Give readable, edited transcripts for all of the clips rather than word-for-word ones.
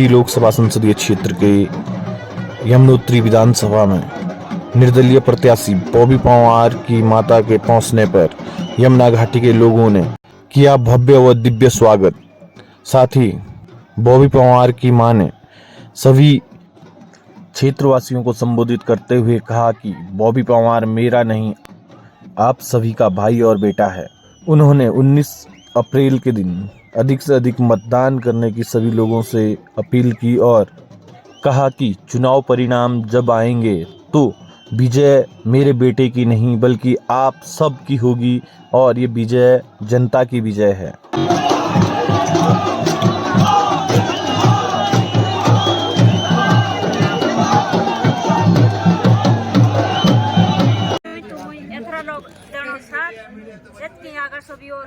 टिहरी लोकसभा संसदीय क्षेत्र के यमुनोत्री विधानसभा में निर्दलीय प्रत्याशी बॉबी पंवार की माता के पहुंचने पर यमुना घाटी के लोगों ने किया भव्य व दिव्य स्वागत। साथ ही बॉबी पंवार की मां ने सभी क्षेत्रवासियों को संबोधित करते हुए कहा कि बॉबी पंवार मेरा नहीं, आप सभी का भाई और बेटा है। उन्होंने 19 अप्रैल के दिन अधिक से अधिक मतदान करने की सभी लोगों से अपील की और कहा कि चुनाव परिणाम जब आएंगे तो विजय मेरे बेटे की नहीं बल्कि आप सब की होगी और ये विजय जनता की विजय है।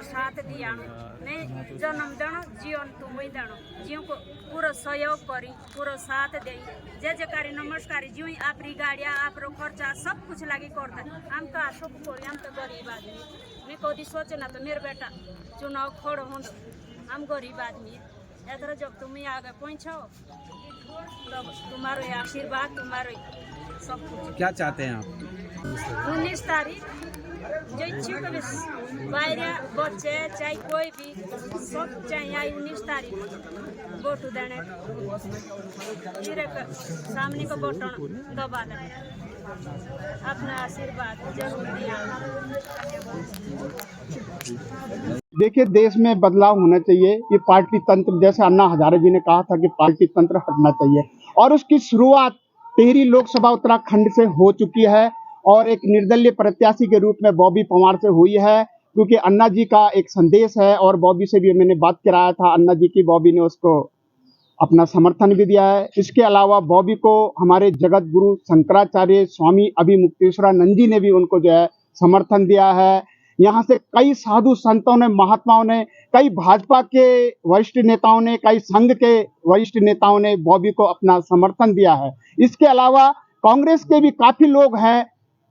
साथ दिया मैं जन्म देनो जीवन तुम्हें देनो जीव को पूरा सहयोग करी पूरा साथ दे जे जकारी नमस्कार जीव आप गाड़िया आप खर्चा सब कुछ लगी करता हम का सब करी हम तो गरीब आदमी मैं कभी सोचे ना तो मेरे बेटा चुनाव खड़ हो हम गरीब आदमी इधर जब तुम्हें आगे पहुँचो तब तुम्हारे आशीर्वाद तुम्हारे सब कुछ। क्या चाहते हैं आप? 19 तारीख जो इच्छुक बाहर बच्चे चाहे कोई भी सब चाहिए आई 19 तारीख वोट देने सामने को बटन दबा देने अपना आशीर्वाद जरूर दिया। देखिए, देश में बदलाव होना चाहिए। ये पार्टी तंत्र, जैसे अन्ना हजारे जी ने कहा था कि पार्टी तंत्र हटना चाहिए और उसकी शुरुआत टिहरी लोकसभा उत्तराखंड से हो चुकी है और एक निर्दलीय प्रत्याशी के रूप में बॉबी पंवार से हुई है, क्योंकि अन्ना जी का एक संदेश है और बॉबी से भी मैंने बात कराया था अन्ना जी की, बॉबी ने उसको अपना समर्थन भी दिया है। इसके अलावा बॉबी को हमारे जगत गुरु शंकराचार्य स्वामी अभिमुक्तेश्वरानंद जी ने भी उनको जो है समर्थन दिया है। यहाँ से कई साधु संतों ने, महात्माओं ने, कई भाजपा के वरिष्ठ नेताओं ने, कई संघ के वरिष्ठ नेताओं ने बॉबी को अपना समर्थन दिया है। इसके अलावा कांग्रेस के भी काफी लोग हैं,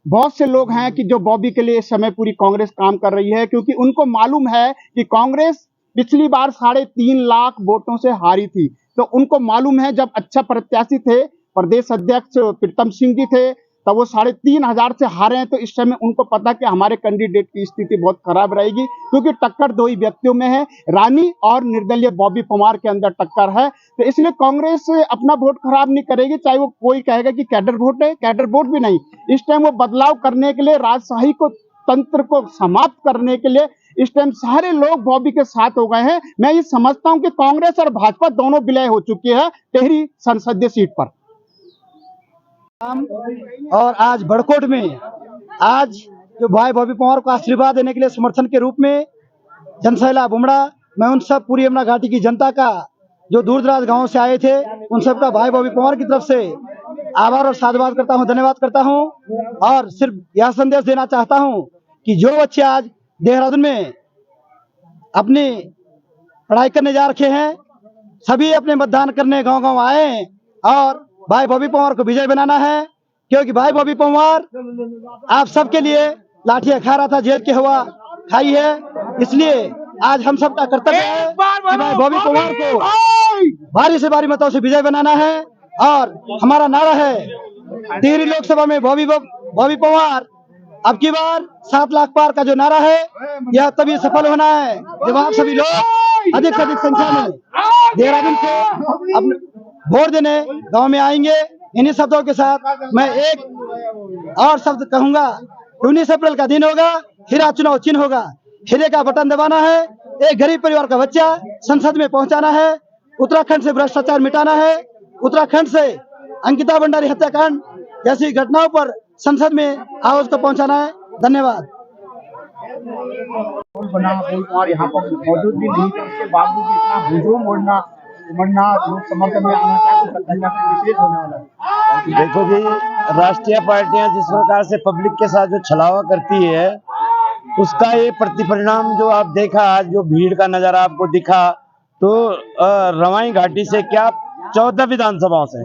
बहुत से लोग हैं कि जो बॉबी के लिए इस समय पूरी कांग्रेस काम कर रही है, क्योंकि उनको मालूम है कि कांग्रेस पिछली बार 3.5 लाख वोटों से हारी थी। तो उनको मालूम है जब अच्छा प्रत्याशी थे, प्रदेश अध्यक्ष प्रीतम सिंह जी थे, तब वो 3,500 से हारे हैं। तो इस समय उनको पता कि हमारे कैंडिडेट की स्थिति बहुत खराब रहेगी, क्योंकि टक्कर दो ही व्यक्तियों में है, रानी और निर्दलीय बॉबी पंवार के अंदर टक्कर है। तो इसलिए कांग्रेस अपना वोट खराब नहीं करेगी, चाहे वो कोई कहेगा कि कैडर वोट है, कैडर वोट भी नहीं। इस टाइम वो बदलाव करने के लिए, राजशाही को तंत्र को समाप्त करने के लिए इस टाइम सारे लोग बॉबी के साथ हो गए हैं। मैं ये समझता हूं कि कांग्रेस और भाजपा दोनों विलय हो चुकी है टिहरी संसदीय सीट पर। और आज बड़कोट में आज जो भाई बॉबी पंवार को आशीर्वाद देने के लिए समर्थन के रूप में जनसैला बुमड़ा, मैं उन सब पूरी यमुना घाटी की जनता का जो दूर दराज गाँव से आए थे उन सब का भाई बॉबी पंवार की तरफ से आभार और साधुवाद करता हूं, धन्यवाद करता हूं। और सिर्फ यह संदेश देना चाहता हूं कि जो बच्चे आज देहरादून में अपनी पढ़ाई करने जा रखे हैं, सभी अपने मतदान करने गांव गांव आए और भाई बॉबी पंवार को विजय बनाना है, क्योंकि भाई बॉबी पंवार आप सबके लिए लाठियां खा रहा था, जेल की हवा खाई है। इसलिए आज हम सबका कर्तव्य है कि भाई बॉबी पंवार को भारी से भारी मतों से विजय बनाना है। और हमारा नारा है टिहरी लोकसभा में बॉबी पंवार, अब की बार 7 लाख पार का जो नारा है यह तभी सफल होना है जब आप सभी लोग अधिक से अधिक संख्या में देहरादून से अपने वोट देने गांव में आएंगे। इन्हीं शब्दों के साथ मैं एक और शब्द कहूंगा, 19 अप्रैल का दिन होगा, हीरा चुनाव चिन्ह होगा, हीरे का बटन दबाना है, एक गरीब परिवार का बच्चा संसद में पहुंचाना है, उत्तराखंड से भ्रष्टाचार मिटाना है, उत्तराखंड से अंकिता भंडारी हत्याकांड जैसी घटनाओं पर संसद में आवाज को पहुंचाना है। धन्यवाद। और यहाँ पर मौजूद भी नहीं थे, उसके बावजूद भी इतना हुजूम उमड़ना लोग समर्थन में आना, क्या विशेष होने वाला है? देखो जी, राष्ट्रीय पार्टियां जिस प्रकार से पब्लिक के साथ जो छलावा करती है उसका ये प्रतिपरिणाम जो आप देखा, आज जो भीड़ का नजारा आपको दिखा, तो रवाई घाटी से क्या 14 विधानसभाओं से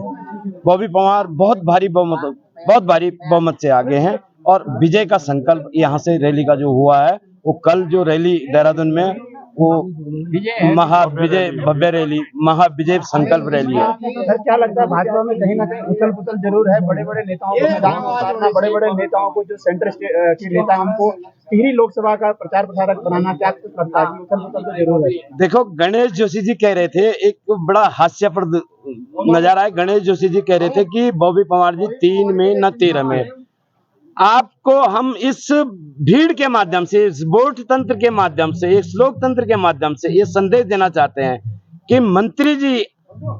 बॉबी पंवार बहुत भारी बहुमत से आगे हैं और विजय का संकल्प यहाँ से रैली का जो हुआ है वो कल जो रैली देहरादून में वो महाविजय भव्य रैली, महाविजय संकल्प रैली है। सर क्या लगता है भाजपा में कहीं ना कहीं उथल पुथल जरूर है, बड़े बड़े नेताओं को मैदान में उतारना, बड़े बड़े नेताओं को जो सेंटर के नेता हैं उनको टिहरी लोकसभा का प्रचार प्रसारक बनाना, क्या कुछ लगता है कि उथल पुथल तो जरूर है? देखो, गणेश जोशी जी कह रहे थे, एक बड़ा हास्यप्रद नजारा है। गणेश जोशी जी कह रहे थे कि बॉबी पवार जी 3 में न 13 में। आपको हम इस भीड़ के माध्यम से, इस वोट तंत्र के माध्यम से, इस लोकतंत्र के माध्यम से ये संदेश देना चाहते हैं कि मंत्री जी,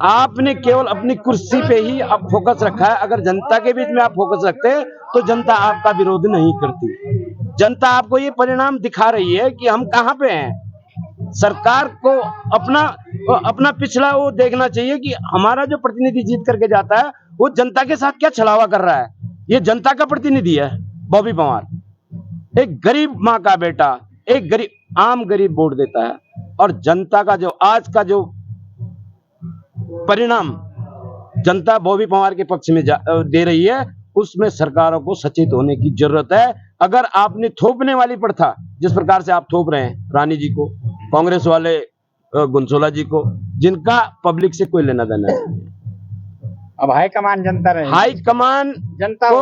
आपने केवल अपनी कुर्सी पे ही अब फोकस रखा है। अगर जनता के बीच में आप फोकस रखते हैं तो जनता आपका विरोध नहीं करती। जनता आपको ये परिणाम दिखा रही है कि हम कहां पे हैं। सरकार को अपना पिछला वो देखना चाहिए कि हमारा जो प्रतिनिधि जीत करके जाता है वो जनता के साथ क्या छलावा कर रहा है। ये जनता का प्रतिनिधि है बॉबी पवार, एक गरीब माँ का बेटा, एक आम गरीब वोट देता है। और जनता का जो आज का जो परिणाम जनता बॉबी पवार के पक्ष में दे रही है, उसमें सरकारों को सचेत होने की जरूरत है। अगर आपने थोपने वाली प्रथा, जिस प्रकार से आप थोप रहे हैं रानी जी को, कांग्रेस वाले गुंसोला जी को, जिनका पब्लिक से कोई लेना देना नहीं। अब हाईकमान जनता रहे, हाईकमान जनता को,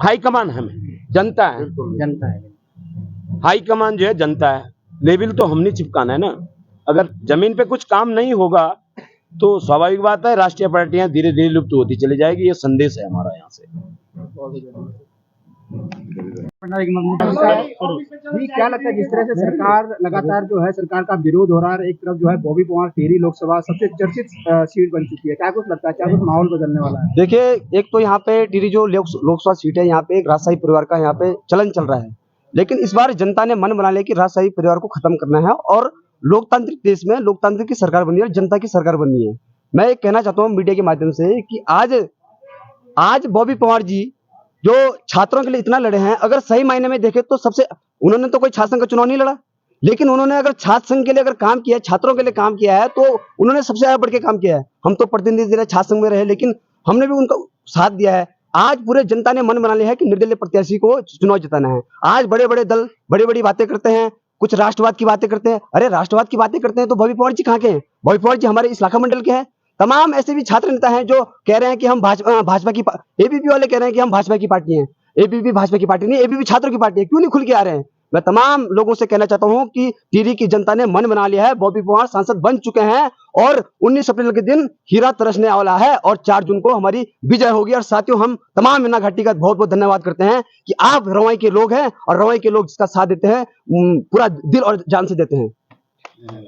हाईकमान हमें जनता है, जनता है। हाईकमान जो है जनता है। लेवल तो हमने चिपकाना है ना। अगर जमीन पे कुछ काम नहीं होगा तो स्वाभाविक बात है राष्ट्रीय पार्टियां धीरे धीरे लुप्त होती चली जाएगी। ये संदेश है हमारा यहाँ से। जी क्या लगता है, जिस तरह से सरकार लगातार जो है सरकार का विरोध हो रहा है, एक तरफ जो है बॉबी पवार टिहरी लोकसभा सबसे चर्चित सीट बन चुकी है, क्या कुछ लगता है, क्या कुछ माहौल बदलने वाला है? देखिए, एक तो यहाँ पे टिहरी जो लोकसभा सीट है, यहाँ पे एक राजशाही परिवार का यहाँ पे चलन चल रहा है। लेकिन इस बार जनता ने मन बना लिया कि राजशाही परिवार को खत्म करना है और लोकतांत्रिक देश में लोकतांत्रिक की सरकार बननी है और जनता की सरकार बननी है। मैं एक कहना चाहता हूँ मीडिया के माध्यम से कि आज बॉबी पवार जी जो छात्रों के लिए इतना लड़े हैं, अगर सही मायने में देखें तो सबसे, उन्होंने तो कोई छात्र संघ का चुनाव नहीं लड़ा, लेकिन उन्होंने अगर छात्र संघ के लिए अगर काम किया है, छात्रों के लिए काम किया है, तो उन्होंने सबसे ज्यादा बढ़ के काम किया है। हम तो प्रतिनिधि छात्र संघ में रहे, लेकिन हमने भी उनका साथ दिया है। आज पूरे जनता ने मन बना लिया है कि निर्दलीय प्रत्याशी को चुनाव जिताना है। आज बड़े बड़े दल बड़ी बड़ी बातें करते हैं, कुछ राष्ट्रवाद की बातें करते हैं। अरे राष्ट्रवाद की बातें करते हैं तो बॉबी पवार जी कहाँ के हैं? बॉबी पवार जी हमारे इस इलाका मंडल के हैं। तमाम ऐसे भी छात्र नेता हैं जो कह रहे हैं कि हम भाजपा की, एबीपी वाले कह रहे हैं कि हम भाजपा की पार्टी हैं। एबीपी भाजपा की पार्टी नहीं, एबीपी छात्रों की पार्टी है। क्यों नहीं खुल के आ रहे हैं? मैं तमाम लोगों से कहना चाहता हूं कि टिहरी की जनता ने मन बना लिया है, बॉबी पवार सांसद बन चुके हैं और 19 अप्रैल के दिन हीरा तरसने वाला है और 4 जून को हमारी विजय होगी। और साथियों, हम तमाम मीना घाटी का बहुत बहुत धन्यवाद करते हैं कि आप रवाई के लोग हैं और रवाई के लोग जिसका साथ देते हैं पूरा दिल और जान से देते हैं।